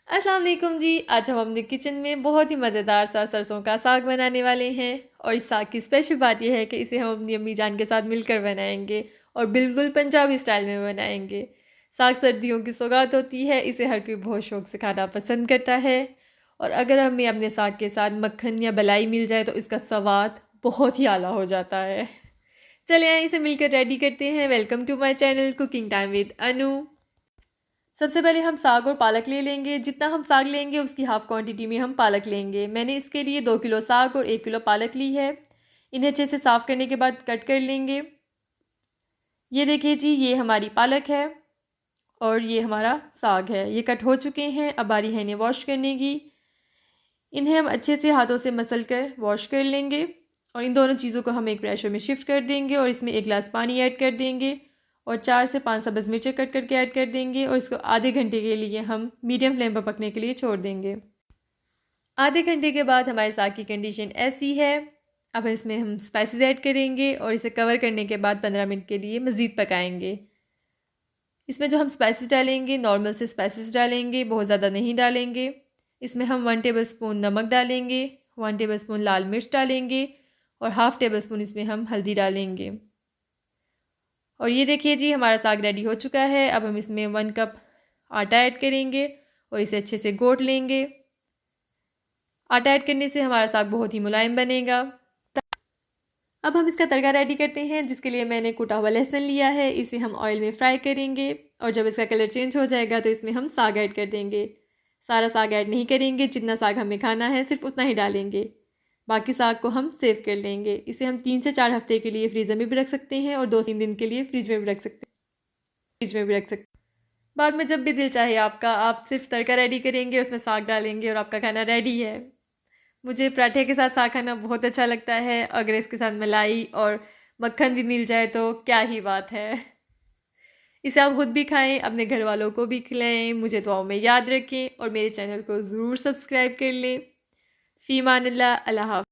अस्सलाम वालेकुम जी। आज हम अपने किचन में बहुत ही मज़ेदार सा सरसों का साग बनाने वाले हैं। और इस साग की स्पेशल बात यह है कि इसे हम अपनी अम्मी जान के साथ मिलकर बनाएंगे और बिल्कुल पंजाबी स्टाइल में बनाएंगे। साग सर्दियों की सौगात होती है, इसे हर कोई बहुत शौक से खाना पसंद करता है। और अगर हमें अपने साग के साथ मक्खन या मलाई मिल जाए तो इसका स्वाद बहुत ही आला हो जाता है। चलिए आइए इसे मिलकर रेडी करते हैं। Welcome to my channel Cooking Time with Anu. सबसे पहले हम साग और पालक ले लेंगे। जितना हम साग लेंगे उसकी हाफ क्वांटिटी में हम पालक लेंगे। मैंने इसके लिए 2 किलो साग और 1 किलो पालक ली है। इन्हें अच्छे से साफ़ करने के बाद कट कर लेंगे। ये देखिए जी, ये हमारी पालक है और ये हमारा साग है। ये कट हो चुके हैं। अब बारी है इन्हें वॉश करने की। इन्हें हम अच्छे से हाथों से मसल कर वॉश कर लेंगे और इन दोनों चीज़ों को हम एक प्रेशर में शिफ्ट कर देंगे और इसमें 1 गिलास पानी ऐड कर देंगे और 4 से 5 सब्ज़ मिर्चें कट करके ऐड कर देंगे और इसको आधे घंटे के लिए हम मीडियम फ्लेम पर पकने के लिए छोड़ देंगे। आधे घंटे के बाद हमारे साग की कंडीशन ऐसी है। अब इसमें हम स्पाइसेस ऐड करेंगे और इसे कवर करने के बाद 15 मिनट के लिए मज़ीद पकाएंगे। इसमें जो हम स्पाइसेस डालेंगे नॉर्मल से स्पाइसेस डालेंगे, बहुत ज़्यादा नहीं डालेंगे। इसमें हम 1 टेबल स्पून नमक डालेंगे, 1 टेबल स्पून लाल मिर्च डालेंगे और हाफ़ टेबल स्पून इसमें हम हल्दी डालेंगे। और ये देखिए जी, हमारा साग रेडी हो चुका है। अब हम इसमें 1 कप आटा ऐड करेंगे और इसे अच्छे से घोट लेंगे। आटा ऐड करने से हमारा साग बहुत ही मुलायम बनेगा। अब हम इसका तड़का रेडी करते हैं, जिसके लिए मैंने कुटा हुआ लहसुन लिया है। इसे हम ऑयल में फ्राई करेंगे और जब इसका कलर चेंज हो जाएगा तो इसमें हम साग ऐड कर देंगे। सारा साग ऐड नहीं करेंगे, जितना साग हमें खाना है सिर्फ उतना ही डालेंगे। बाकी साग को हम सेव कर लेंगे। इसे हम 3 से 4 हफ्ते के लिए फ्रीज़र में भी रख सकते हैं और 2-3 दिन के लिए फ्रिज में भी रख सकते हैं। बाद में जब भी दिल चाहे आपका, आप सिर्फ तड़का रेडी करेंगे, उसमें साग डालेंगे और आपका खाना रेडी है। मुझे पराठे के साथ साग खाना बहुत अच्छा लगता है। अगर इसके साथ मलाई और मक्खन भी मिल जाए तो क्या ही बात है। इसे आप खुद भी खाएं, अपने घर वालों को भी खिलाएं। मुझे दुआओं में याद रखें और मेरे चैनल को ज़रूर सब्सक्राइब कर लें। फ़ी अमानिल्लाह, अल्लाह हाफ़िज़।